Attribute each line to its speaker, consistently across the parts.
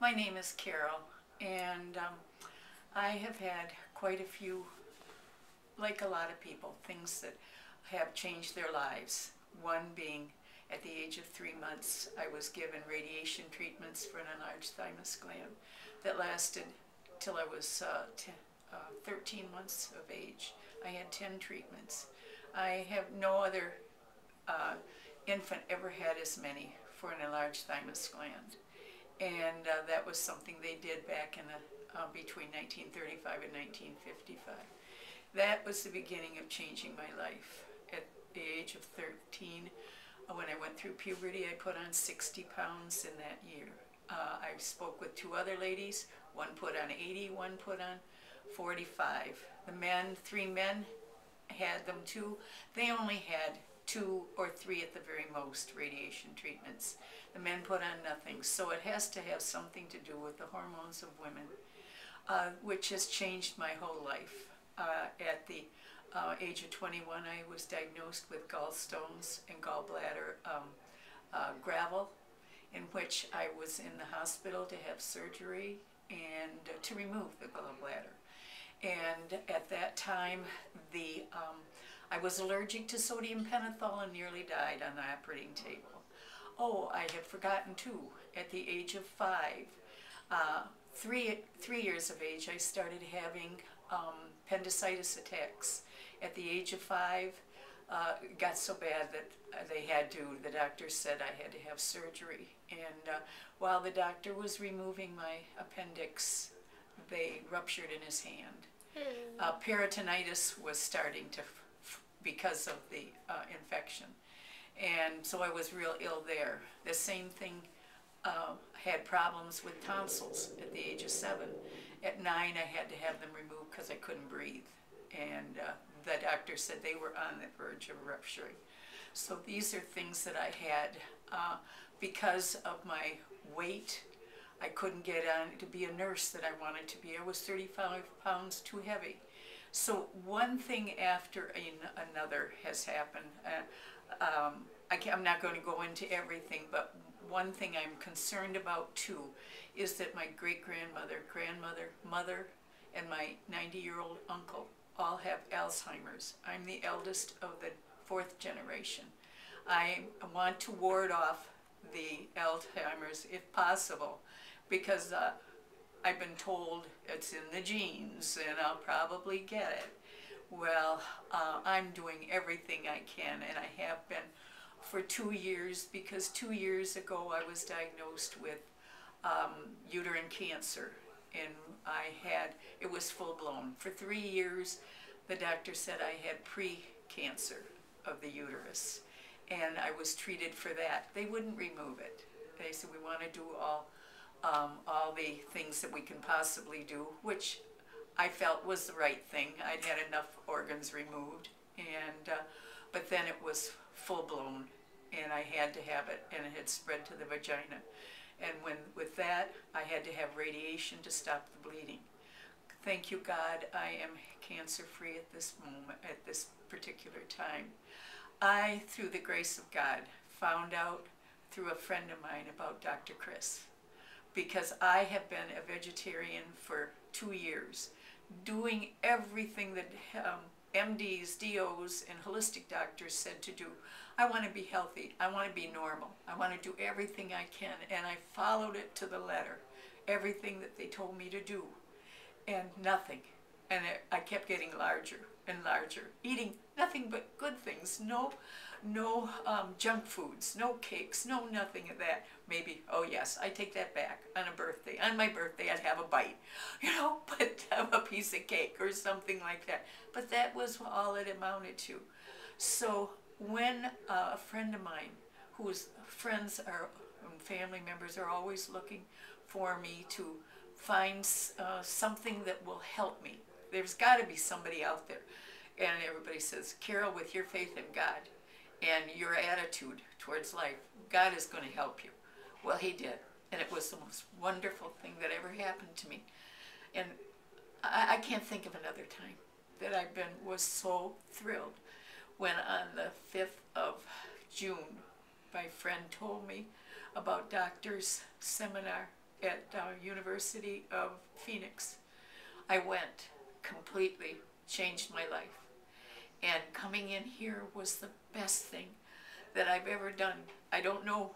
Speaker 1: My name is Carol, and I have had quite a few, like a lot of people, things that have changed their lives. One being at the age of 3 months, I was given radiation treatments for an enlarged thymus gland that lasted till I was 13 months of age. I had 10 treatments. I have no other infant ever had as many for an enlarged thymus gland. And that was something they did back in between 1935 and 1955. That was the beginning of changing my life. At the age of 13, when I went through puberty, I put on 60 pounds in that year. I spoke with two other ladies. One put on 80, one put on 45. The men, 3 men had them too. They only had 2 or 3 at the very most radiation treatments. The men put on nothing. So it has to have something to do with the hormones of women, which has changed my whole life. At the age of 21, I was diagnosed with gallstones and gallbladder gravel, in which I was in the hospital to have surgery and to remove the gallbladder. And at that time, I was allergic to sodium pentothal and nearly died on the operating table. Oh, I had forgotten too, at the age of 5, 3 years of age, I started having appendicitis attacks. At the age of 5, it got so bad that the doctor said I had to have surgery. And while the doctor was removing my appendix, they ruptured in his hand. Peritonitis was starting to, because of the infection. And so I was real ill there. The same thing, had problems with tonsils at the age of 7. At 9, I had to have them removed because I couldn't breathe. And the doctor said they were on the verge of rupturing. So these are things that I had. Because of my weight, I couldn't get on to be a nurse that I wanted to be. I was 35 pounds too heavy. So one thing after another has happened. I'm not going to go into everything, but one thing I'm concerned about too is that my great-grandmother, grandmother, mother, and my 90-year-old uncle all have Alzheimer's. I'm the eldest of the 4th generation. I want to ward off the Alzheimer's if possible, because I've been told it's in the genes and I'll probably get it. Well, I'm doing everything I can, and I have been for 2 years, because 2 years ago I was diagnosed with uterine cancer, and it was full-blown. For 3 years, the doctor said I had pre-cancer of the uterus, and I was treated for that. They wouldn't remove it. They said, we want to do all the things that we can possibly do, which I felt was the right thing. I'd had enough organs removed, and but then it was full-blown, and I had to have it, and it had spread to the vagina. And with that, I had to have radiation to stop the bleeding. Thank you, God, I am cancer-free at this moment, at this particular time. I, through the grace of God, found out through a friend of mine about Dr. Chris, because I have been a vegetarian for 2 years, doing everything that MDs, DOs, and holistic doctors said to do. I want to be healthy. I want to be normal. I want to do everything I can, and I followed it to the letter, everything that they told me to do, and nothing. And I kept getting larger and larger, eating nothing but good things, no junk foods, no cakes, no nothing of that. Maybe, oh yes, I take that back, on a birthday. On my birthday, I'd have a bite, but have a piece of cake or something like that. But that was all it amounted to. So when a friend of mine, whose friends and family members are always looking for me to find something that will help me, there's got to be somebody out there. And everybody says, Carol, with your faith in God and your attitude towards life, God is going to help you. Well, he did. And it was the most wonderful thing that ever happened to me. And I can't think of another time that I was so thrilled when on the 5th of June, my friend told me about doctor's seminar at University of Phoenix. I went, completely changed my life. And coming in here was the best thing that I've ever done. I don't know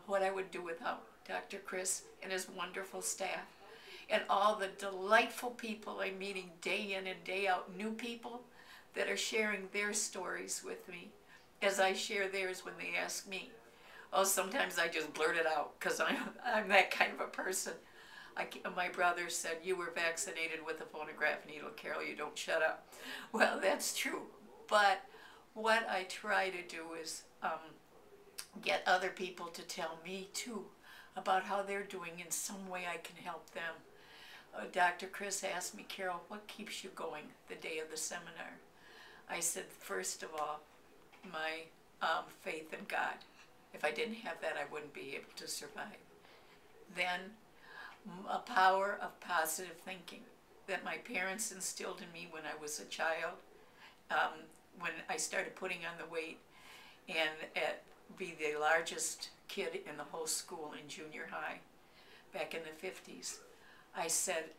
Speaker 1: what I would do without Dr. Chris and his wonderful staff and all the delightful people I'm meeting day in and day out, new people that are sharing their stories with me as I share theirs when they ask me. Oh, sometimes I just blurt it out because I'm that kind of a person. My brother said, "You were vaccinated with a phonograph needle, Carol, you don't shut up." Well, that's true. But what I try to do is get other people to tell me too about how they're doing. In some way I can help them. Dr. Chris asked me, "Carol, what keeps you going the day of the seminar?" I said, first of all, my faith in God. If I didn't have that, I wouldn't be able to survive. Then a power of positive thinking that my parents instilled in me when I was a child, when I started putting on the weight and be the largest kid in the whole school in junior high back in the 50s. I said,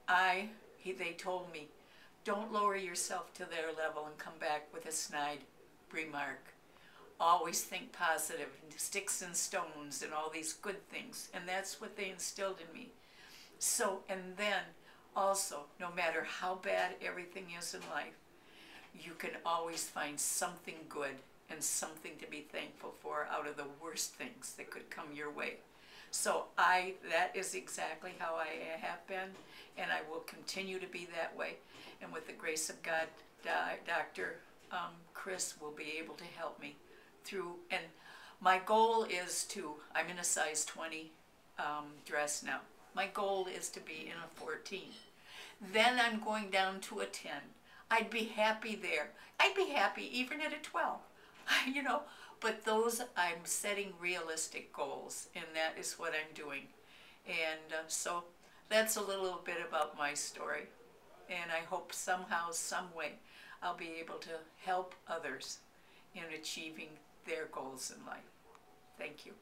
Speaker 1: they told me, don't lower yourself to their level and come back with a snide remark. Always think positive, and sticks and stones and all these good things. And that's what they instilled in me. So, and then also, no matter how bad everything is in life, you can always find something good and something to be thankful for out of the worst things that could come your way. So that is exactly how I have been, and I will continue to be that way. And with the grace of God, Dr. Chris will be able to help me through. And my goal is I'm in a size 20 dress now. My goal is to be in a 14. Then I'm going down to a 10. I'd be happy there. I'd be happy even at a 12, you know. But I'm setting realistic goals, and that is what I'm doing. And so that's a little bit about my story. And I hope somehow, some way, I'll be able to help others in achieving their goals in life. Thank you.